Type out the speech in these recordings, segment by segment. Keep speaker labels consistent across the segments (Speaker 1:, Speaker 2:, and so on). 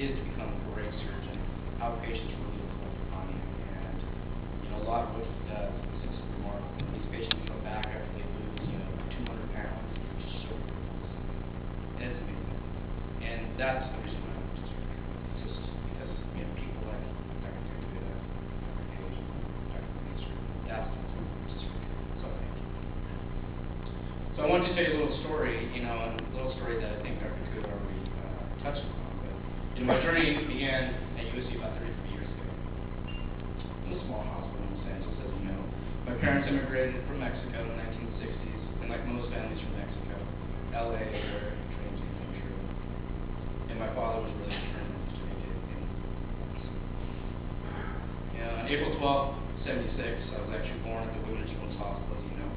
Speaker 1: is to become a great surgeon, how patients really look upon you. And, a lot of what he does is just remarkable. When these patients come back after they lose, 200 pounds, it's so cool. And it's amazing. And that's the reason why I went to surgery. It's just because, people like Dr. Ochoa, Dr. Page, Dr. Minister, that's the reason I went to surgery. So thank you. So I wanted to tell you a little story, and a little story that I think Dr. Ochoa already touched upon. But my journey began at USC about 33 years ago. It was a small hospital in Los Angeles, as you know. My parents immigrated from Mexico in the 1960s, and like most families from Mexico, LA, where dreams came true. And my father was really determined to make it in medicine. On April 12th, 76, I was actually born at the Women's Children's Hospital, as you know.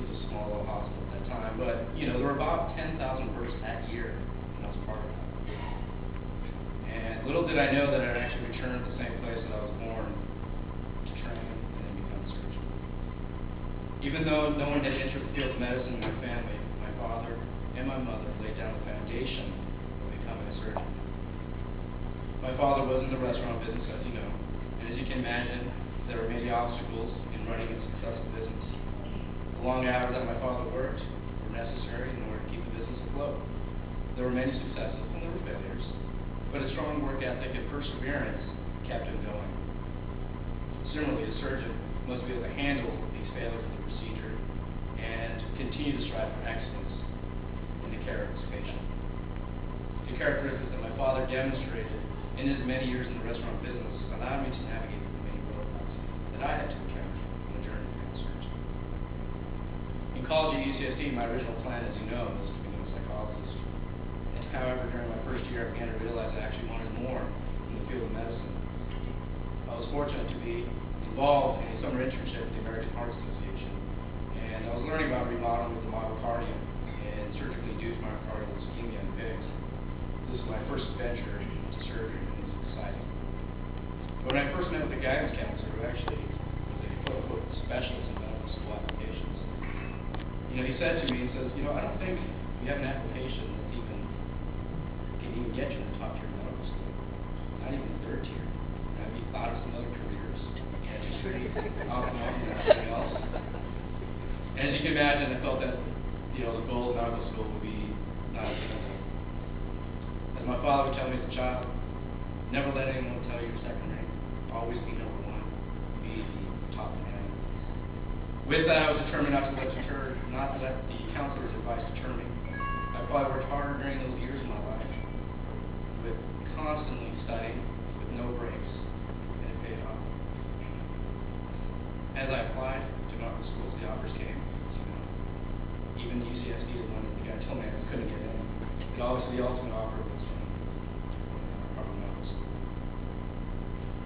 Speaker 1: It was a small little hospital at that time, but there were about 10,000 births that year, and I was part of that. And little did I know that I'd actually return to the same place that I was born to train and then become a surgeon. Even though no one had entered the field of medicine in my family, my father and my mother laid down the foundation of becoming a surgeon. My father was in the restaurant business, as you know, and as you can imagine, there were many obstacles in running a successful business. The long hours that my father worked were necessary in order to keep the business afloat. There were many successes and there were failures, but a strong work ethic and perseverance kept him going. Similarly, a surgeon must be able to handle these failures of the procedure and continue to strive for excellence in the care of his patient. The characteristics that my father demonstrated in his many years in the restaurant business allowed me to navigate the many roadblocks that I had to encounter on the journey to become a surgeon. In college at UCSD, my original plan, as you know, was to become a psychologist. And however, during my first year, I began to realize I actually wanted more in the field of medicine. I was fortunate to be involved in a summer internship with the American Heart Association, and I was learning about remodeling of the myocardium and surgically induced myocardial ischemia in pigs. This was my first venture into surgery, and it was exciting. When I first met with the guidance counselor, who actually was a quote-unquote specialist in medical school applications, he said to me, he says, I don't think you have an application that's can even get you in the top tier of medical school, not even the third tier. Have you thought of some other careers? Dentistry, ophthalmology, and everything else? And as you can imagine, I felt that, the goal of medical school would be not attainable. As my father would tell me as a child, never let anyone tell you you're second rate. Always be number one. Be the top man. With that, I was determined not to let the counselor's advice deter me. I probably worked harder during those years of my life, with constantly studying, with no breaks, and it paid off. As I applied to medical schools, the offers came. Even UCSD, the one that the guy told me I couldn't get in. But obviously, the ultimate offer was from Harvard Medical School.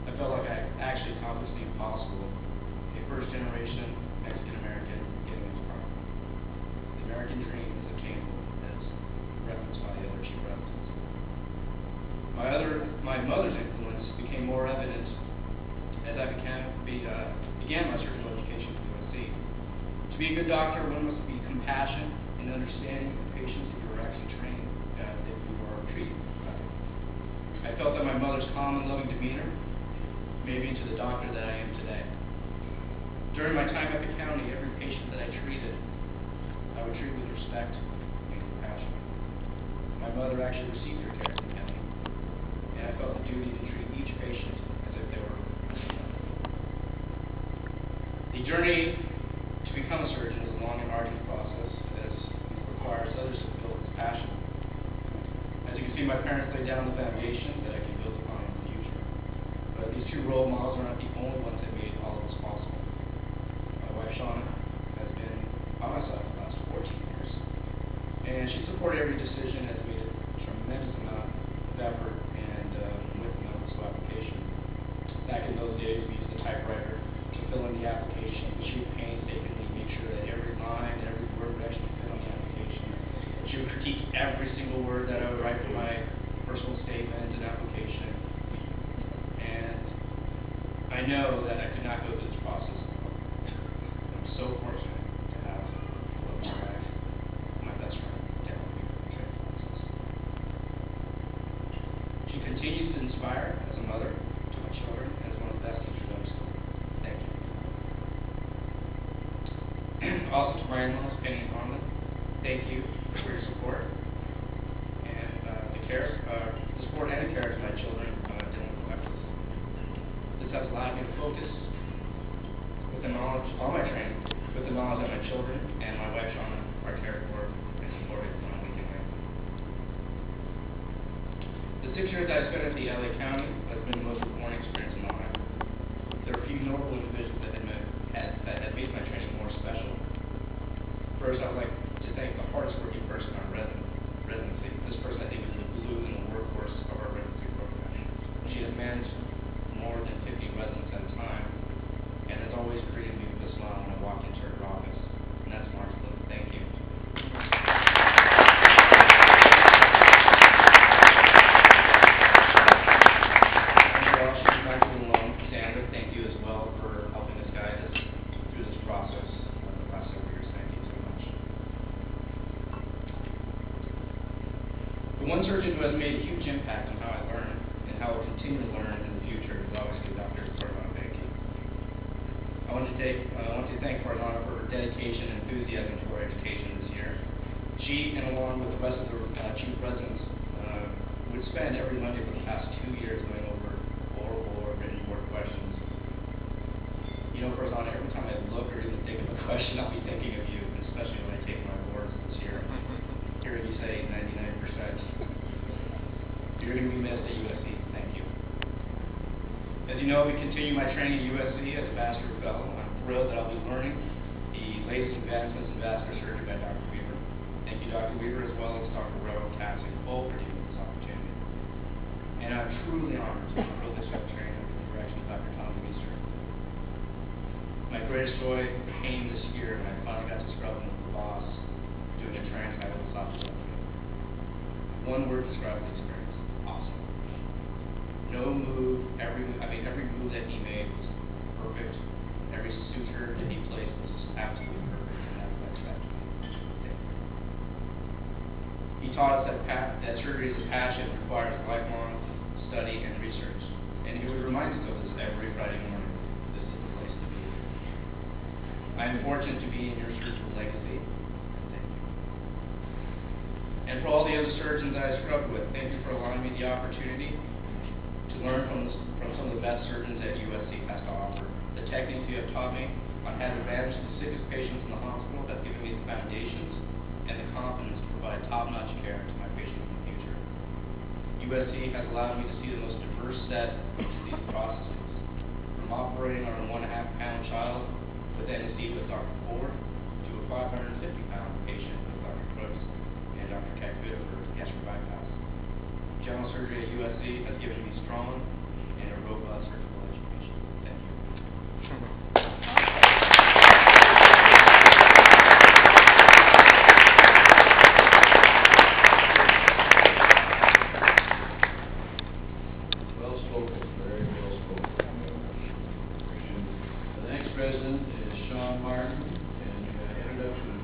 Speaker 1: I felt like I actually accomplished the impossible. A first-generation Mexican-American getting into Harvard. The American dream is attainable, as referenced by the other chief residents. My mother's influence became more evident as I began my surgical education at USC. To be a good doctor, one must be compassionate and understanding of the patients that you are actually training, that you are treating. I felt that my mother's calm and loving demeanor made me into the doctor that I am today. During my time at the county, every patient that I treated, I would treat with respect and compassion. My mother actually received her care at the county, and I felt the duty to treat each patient as if they were the journey to become a surgeon is a long and arduous process, as it requires others to feel its passion. As you can see, my parents laid down the foundation that I can build upon in the future. But these two role models are not the only ones that made all of this possible. My wife, Shauna, has been by my side for the last 14 years, and she supported every decision and has made a tremendous amount of effort and with the medical school application. Back in those days, we used the typewriter to fill in the application. She would painstakingly make sure that every line, every word would actually fit on the application. She would critique every single word that I would write for my personal statement and application. And I know that I could not go through this process alone. I'm so fortunate to have my wife, my best friend, to help me through the process. inspire as a mother to my children and as one of the best teachers in school. Thank you. Also to my in-laws, Penny and Harlan, thank you for your support and the support and the care of my children dealing with epilepsy. This has allowed me to focus with the knowledge, all my training, with the knowledge that my children and my wife Shauna are cared for and supported on a weekend basis. The 6 years I spent at the LA County has been the most rewarding experience in my life. There are a few notable individuals that had made my training more special. First, I would like to thank the hardest working person on residency. This person, I think, is the glue in the workforce of our residency program. She has managed more than 50 residents at a time and has always greeted me with a smile when I walk into her office. And that's Martha. Thank you. Thank you as well for helping us guide us through this process the last several years. Thank you so much. The one surgeon who has made a huge impact on how I learn and how I will continue to learn in the future is obviously Dr. Ochoa Graduation. I want to thank her for her dedication and enthusiasm to our education this year. She, and along with the rest of the chief residents, would spend every Monday for the past 2 years going over oral or written board questions. You know, for Rosanna, every time I look or even think of a question, I'll be thinking of you, especially when I take my boards this year. Hearing you say 99%. You're going to be missed at USC. Thank you. As you know, we continue my training at USC as a vascular fellow. I'm thrilled that I'll be learning the latest advancements in vascular surgery by Dr. Weaver. Thank you, Dr. Weaver, as well as Dr. Rowe, Cassie, both for giving this opportunity. And I'm truly honored to be privileged to have trained under the direction of Dr. Tom Meester. My greatest joy came this year when I finally got to scrub with the boss doing a transvagal esophageal. One word describes the experience: awesome. No move, every move that he made was perfect. Every suture that he placed was absolutely perfect, and that's what I expected. He taught us that surgery is a passion that requires lifelong study and research, and he would remind us of this every Friday morning. This is the place to be. I am fortunate to be in your surgical legacy. Thank you. And for all the other surgeons that I scrubbed with, thank you for allowing me the opportunity to learn from some of the best surgeons that USC has to offer. The techniques you have taught me on how to manage the sickest patients in the hospital have given me the foundations and the confidence to provide top-notch care to my patients in the future. USC has allowed me to see the most diverse set of these processes, from operating on a 1.5-pound child with anesthesia with Dr. Ford to a 550-pound patient with Dr. Crooks and Dr. Kakvita for gastric bypass. General surgery at USC has given me strong and a robust surgical education. Thank you.
Speaker 2: Well spoken, very well spoken. The next president is Sean Martin, and introduction